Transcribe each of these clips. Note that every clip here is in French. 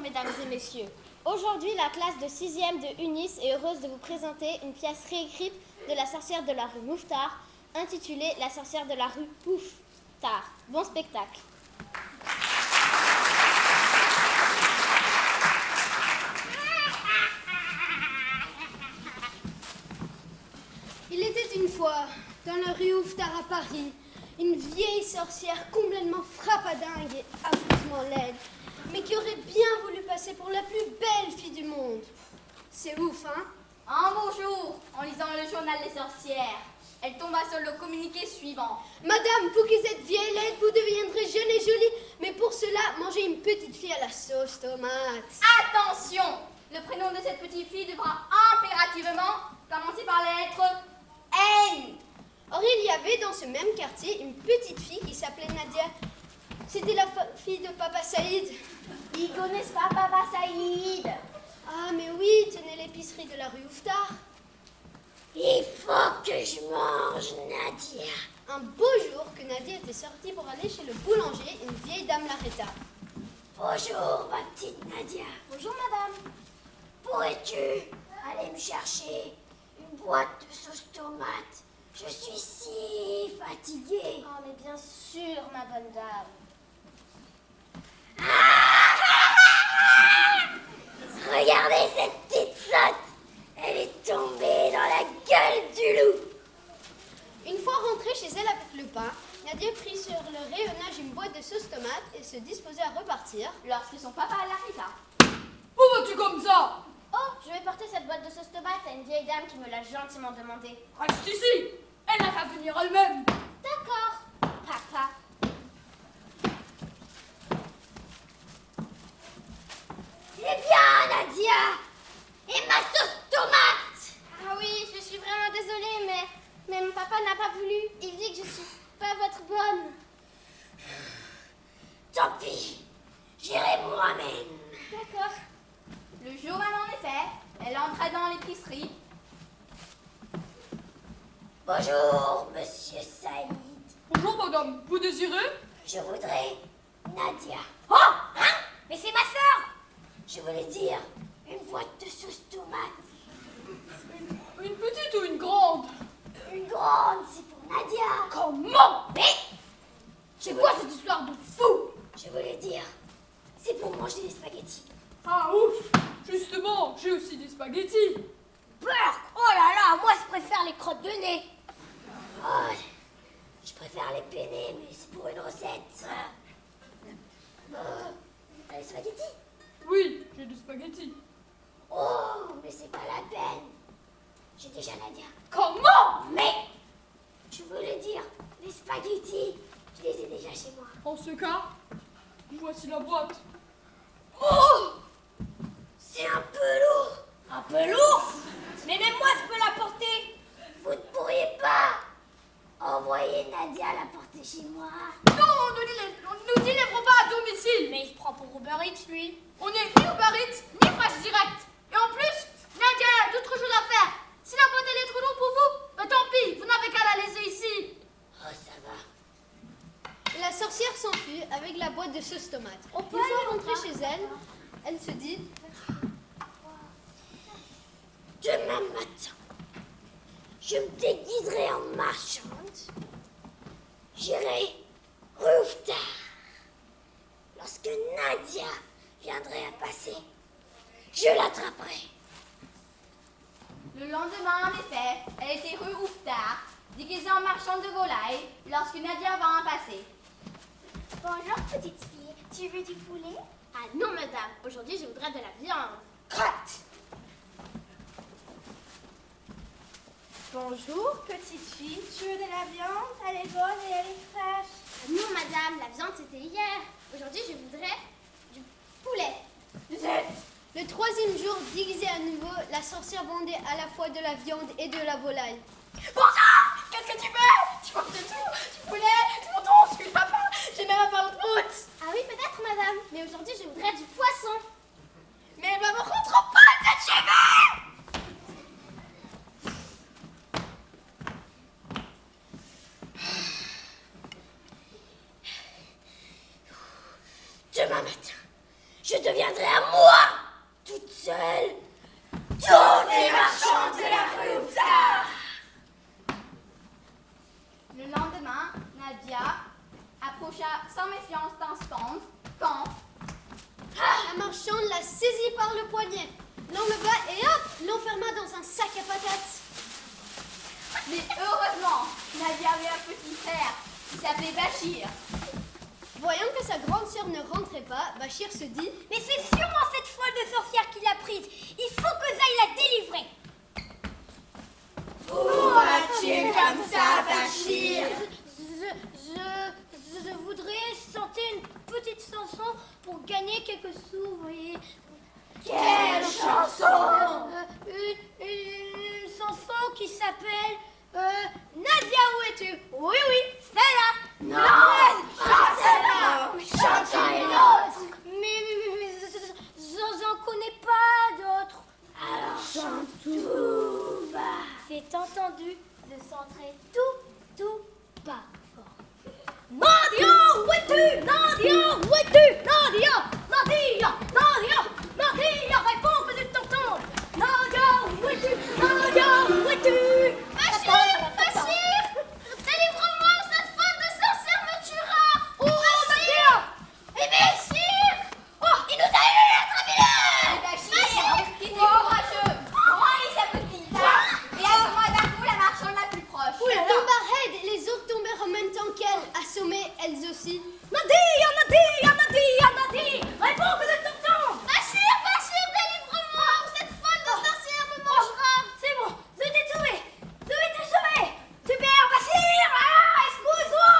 mesdames et messieurs. Aujourd'hui, la classe de 6e de UNIS est heureuse de vous présenter une pièce réécrite de la sorcière de la rue Mouffetard, intitulée La sorcière de la rue Mouffetard. Bon spectacle. Il était une fois, dans la rue Mouffetard à Paris, une vieille sorcière complètement frappadingue et affreusement laide, mais qui aurait bien voulu passer pour la plus belle fille du monde. C'est ouf, hein? Un beau jour, en lisant le journal des sorcières, elle tomba sur le communiqué suivant. Madame, vous qui êtes vieille laide, vous deviendrez jeune et jolie, mais pour cela, mangez une petite fille à la sauce tomate. Attention! Le prénom de cette petite fille devra impérativement commencer par la lettre N. Or, il y avait dans ce même quartier une petite fille qui s'appelait Nadia. C'était la fille de Papa Saïd. Ils connaissent pas Papa Saïd. Ah, mais oui, tenez l'épicerie de la rue Mouffetard. Il faut que je mange, Nadia. Un beau jour que Nadia était sortie pour aller chez le boulanger, une vieille dame l'arrêta. Bonjour, ma petite Nadia. Bonjour madame. Pourrais-tu aller me chercher une boîte de sauce tomate? Je suis si fatiguée. Oh mais bien sûr ma bonne dame. Regardez cette petite sotte. Elle est tombée dans la gueule du loup. Une fois rentrée chez elle avec le pain, Nadia prit sur le rayonnage une boîte de sauce tomate et se disposait à repartir. Lorsque son papa l'arrêta. Où vas-tu comme ça? Oh, je vais porter cette boîte de sauce tomate à une vieille dame qui me l'a gentiment demandé. Reste ici. Elle n'a qu'à venir elle-même. D'accord, papa. Eh bien, Nadia. Et ma sauce tomate? Ah oui, je suis vraiment désolée, mais mon papa n'a pas voulu. Il dit que je suis pas votre bonne. Tant pis. J'irai moi-même. D'accord. Le jour même, en effet, elle entrait dans l'épicerie. Bonjour, monsieur Saïd. Bonjour madame, vous désirez? Je voudrais Nadia. Oh, hein? Mais c'est ma sœur. Je voulais dire une boîte de sauce tomate. Une petite ou une grande? Une grande, c'est pour Nadia. Comment? Mais C'est quoi cette histoire de fou? je voulais dire, c'est pour manger des spaghettis. Ah ouf! Justement, j'ai aussi des spaghettis. Burk! Oh là là, moi je préfère les crottes de nez. Oh, je préfère les penne, mais c'est pour une recette. T'as les spaghettis? Oui, j'ai des spaghettis. Oh, mais c'est pas la peine. J'ai déjà Nadia. Comment? Mais je voulais dire, les spaghettis, je les ai déjà chez moi. En ce cas, voici la boîte. Oh! C'est un peu lourd. Un peu lourd? Mais même moi je peux la porter. Vous ne pourriez pas envoyer Nadia la porter chez moi? Non, nous ne délivrons pas à domicile. Mais il se prend pour Uber Eats, lui. On n'est ni Uber Eats, ni Flash Direct. Et en plus, Nadia a d'autres choses à faire. Si la boîte elle est trop lourde pour vous, bah tant pis, vous n'avez qu'à la laisser ici. Oh, ça va. La sorcière s'enfuit avec la boîte de sauce tomate. Une fois rentrée chez elle, elle se dit: Demain matin, je me déguiserai en marchande. J'irai rue Mouffetard. Lorsque Nadia viendrait à passer, je l'attraperai. Le lendemain, en effet, elle était rue Mouffetard, déguisée en marchande de volailles, lorsque Nadia vint en passer. Bonjour petite fille, tu veux du poulet? Ah non madame, aujourd'hui je voudrais de la viande. Crotte! Bonjour petite fille, tu veux de la viande? Elle est bonne et elle est fraîche. Ah non madame, la viande c'était hier. Aujourd'hui je voudrais du poulet. Le troisième jour, déguisée à nouveau, la sorcière vendait à la fois de la viande et de la volaille. Bonjour, qu'est-ce que tu veux? Tu manges de tout, du poulet, du mouton, du lapin, j'ai même un pain de route. Ah oui peut-être madame, mais aujourd'hui je voudrais du poisson. Mais maman rentre pas cette cheveux. Demain matin, je je deviendrai à moi, toute seule, toutes les marchandes de la rue Houffetard. Le lendemain, Nadia approcha sans méfiance d'un stand quand La marchande la saisit par le poignet, l'enleva et hop, l'enferma dans un sac à patates. Mais heureusement, Nadia avait un petit frère qui s'appelait Bachir. Voyant que sa grande sœur ne rentrait pas, Bachir se dit « Mais c'est sûrement cette folle de sorcière qui l'a prise. Il faut que j'aille la délivrer. Pourquoi-tu comme ça, Bachir? Je voudrais chanter une petite chanson pour gagner quelques sous, vous voyez. Quelle chanson? Une chanson qui s'appelle Nadia, où es-tu? Oui, celle-là. Non, pas celle-là. Chante une autre. Mais j'en connais pas d'autres. Alors chante tout bas. C'est entendu, je chanterai tout bas fort. Nadia, où es-tu? Nadia, où es-tu? Nadia, réponds que je t'entende. Nadia, où es-tu? Nadia, où es-tu? Bachir, délivre-moi, cette folle de sorcière me tuera. Oh, Nadia! Et Bachir! Oh, il nous a eu, attrapez-le! Et Bachir, qui était courageux, rend sa petite arme et assomma d'un coup la marchande la plus proche. Elle tomba raide et les autres tombèrent en même temps qu'elle, assommées elles aussi. Nadia, réponds que je t'entends. Bachir, délivre-moi, ou cette folle de sorcière me mangera. C'est bon, je t'ai sauvé. Super, Bachir. Excuse-moi.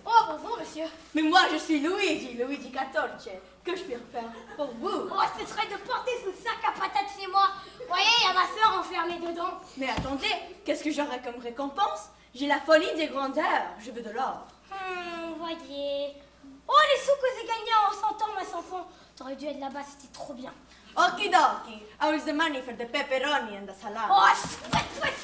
Oh, bonjour, monsieur. Mais moi, je suis Luigi XIV. Que je puis faire pour vous? Oh, ce serait de porter ce sac à patates chez moi. Vous voyez, il y a ma soeur enfermée dedans. Mais attendez, qu'est-ce que j'aurai comme récompense? J'ai la folie des grandeurs. Je veux de l'or. Voyez. Oh, les sous que j'ai gagnés en chantant ma chanson. T'aurais dû être là-bas, c'était trop bien. Okidoki. I will the money for the pepperoni and the salad. Oh, chouette.